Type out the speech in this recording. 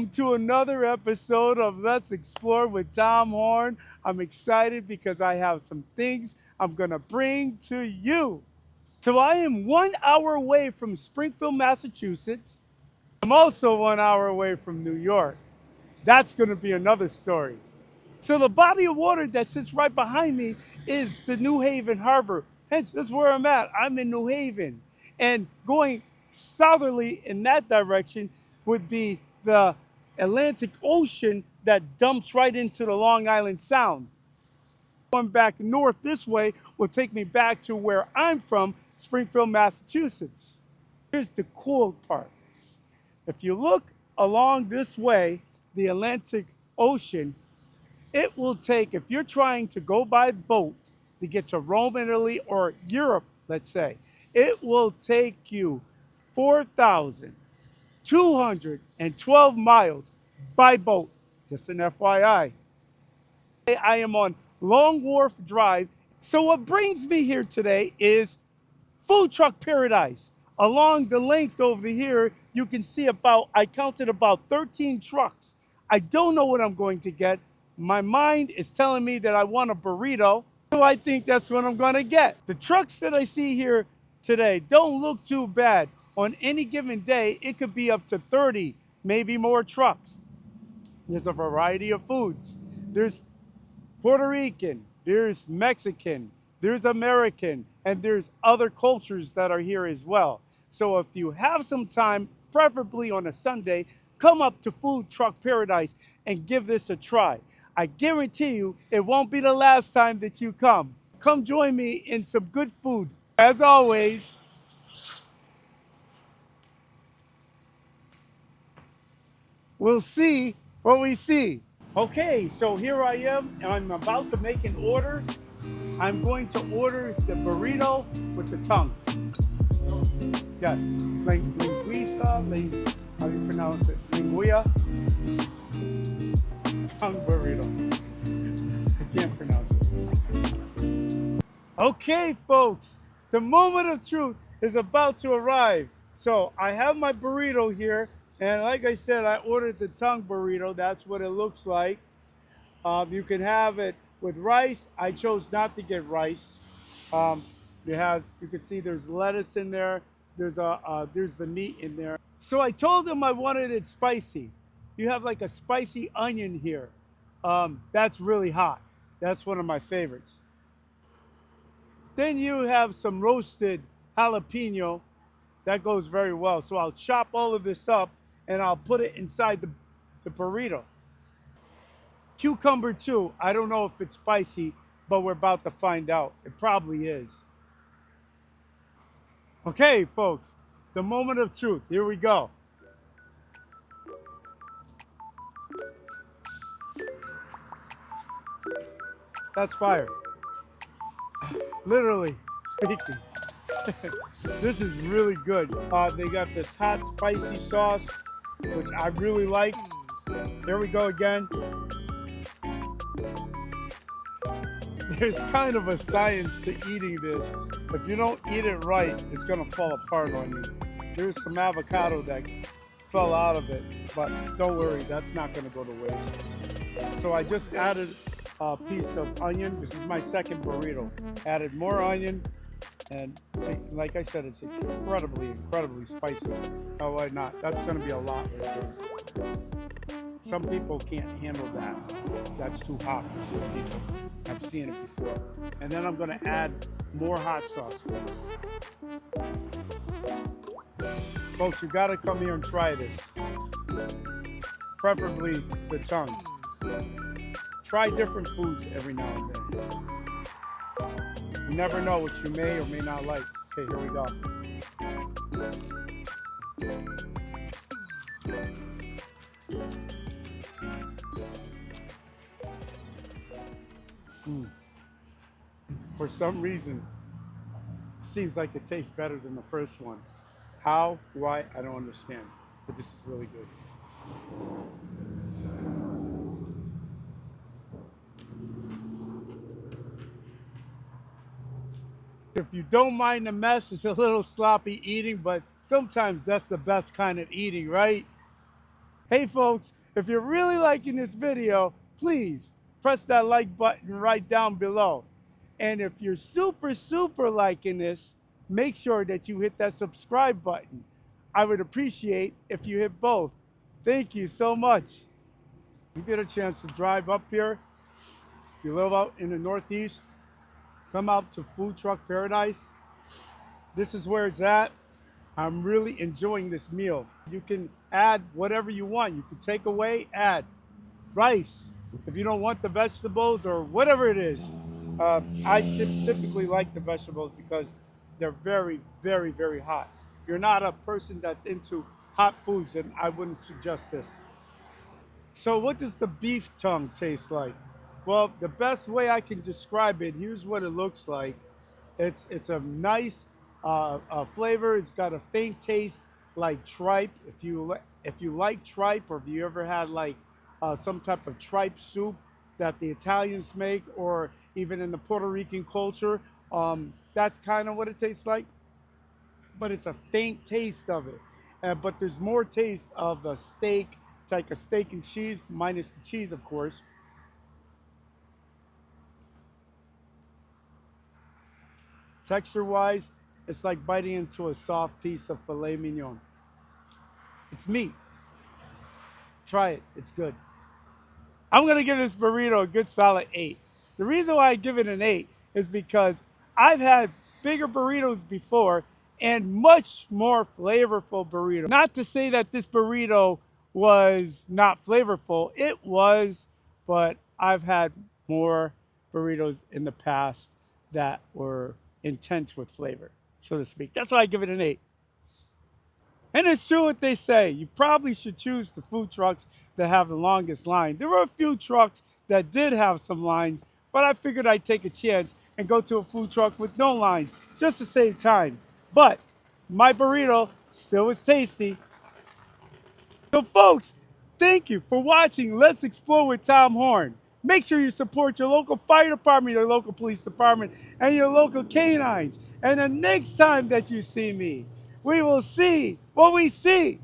Welcome to another episode of Let's Explore with Tom Horne. I'm excited because I have some things I'm going to bring to you. So I am 1 hour away from Springfield, Massachusetts. I'm also 1 hour away from New York. That's going to be another story. So the body of water that sits right behind me is the New Haven Harbor. Hence, that's where I'm at. I'm in New Haven. And going southerly in that direction would be the Atlantic Ocean that dumps right into the Long Island Sound. Going back north this way will take me back to where I'm from, Springfield, Massachusetts. Here's the cool part. If you look along this way, the Atlantic Ocean, it will take, if you're trying to go by boat to get to Rome, Italy, or Europe, let's say, it will take you 4,212 miles by boat. Just an FYI. I am on Long Wharf Drive. So what brings me here today is food truck paradise. Along the length over here, you can see I counted about 13 trucks. I don't know what I'm going to get. My mind is telling me that I want a burrito, so I think that's what I'm going to get. The trucks that I see here today don't look too bad. On any given day, it could be up to 30, maybe more trucks. There's a variety of foods. There's Puerto Rican, there's Mexican, there's American, and there's other cultures that are here as well. So if you have some time, preferably on a Sunday, come up to Food Truck Paradise and give this a try. I guarantee you it won't be the last time that you come. Come join me in some good food. As always, we'll see what we see. Okay, so here I am, and I'm about to make an order. I'm going to order the burrito with the tongue. Yes, linguiça, how do you pronounce it? Linguia? Tongue burrito. I can't pronounce it. Okay, folks, the moment of truth is about to arrive. So I have my burrito here, and like I said, I ordered the tongue burrito. That's what it looks like. You can have it with rice. I chose not to get rice. You can see there's lettuce in there. There's the meat in there. So I told them I wanted it spicy. You have like a spicy onion here. That's really hot. That's one of my favorites. Then you have some roasted jalapeno. That goes very well. So I'll chop all of this up and I'll put it inside the burrito. Cucumber too. I don't know if it's spicy, but we're about to find out. It probably is. Okay, folks, the moment of truth. Here we go. That's fire. Literally speaking. This is really good. They got this hot, spicy sauce, which I really like. Here we go again. There's kind of a science to eating this. If you don't eat it right, it's gonna fall apart on you. There's some avocado that fell out of it, but don't worry, that's not gonna go to waste. So I just added a piece of onion. This is my second burrito. Added more onion, and like I said, it's incredibly spicy. Oh, why not? That's gonna be a lot right there. Some people can't handle that. That's too hot for some people. I've seen it before. And then I'm gonna add more hot sauce to this. Folks, you gotta come here and try this. Preferably the tongue. Try different foods every now and then. You never know what you may or may not like. Okay, here we go. For some reason, it seems like it tastes better than the first one. How? Why? I don't understand. But this is really good. If you don't mind the mess, it's a little sloppy eating, but sometimes that's the best kind of eating, right? Hey folks, If you're really liking this video, please press that like button right down below. And if you're super liking this, make sure that you hit that subscribe button. I would appreciate if you hit both. Thank you so much. You get a chance to drive up here, if you live out in the Northeast, come out to Food Truck Paradise. This is where it's at. I'm really enjoying this meal. You can add whatever you want. You can take away, add rice. If you don't want the vegetables or whatever it is. I typically like the vegetables because they're very hot. If you're not a person that's into hot foods, then I wouldn't suggest this. So what does the beef tongue taste like? Well, the best way I can describe it, here's what it looks like. It's a nice flavor. It's got a faint taste like tripe. If you like tripe, or if you ever had like some type of tripe soup that the Italians make, or even in the Puerto Rican culture, that's kind of what it tastes like. But it's a faint taste of it. But there's more taste of a steak. It's like a steak and cheese, minus the cheese, of course. Texture-wise, it's like biting into a soft piece of filet mignon. It's meat. Try it. It's good. I'm going to give this burrito a good solid 8. The reason why I give it an 8 is because I've had bigger burritos before and much more flavorful burritos. Not to say that this burrito was not flavorful. It was, but I've had more burritos in the past that were intense with flavor, so to speak. That's why I give it an 8. And it's true what they say. You probably should choose the food trucks that have the longest line. There were a few trucks that did have some lines, but I figured I'd take a chance and go to a food truck with no lines just to save time. But my burrito still was tasty. So folks, thank you for watching Let's Explore with Tom Horne. Make sure you support your local fire department, your local police department, and your local canines. And the next time that you see me, we will see what we see.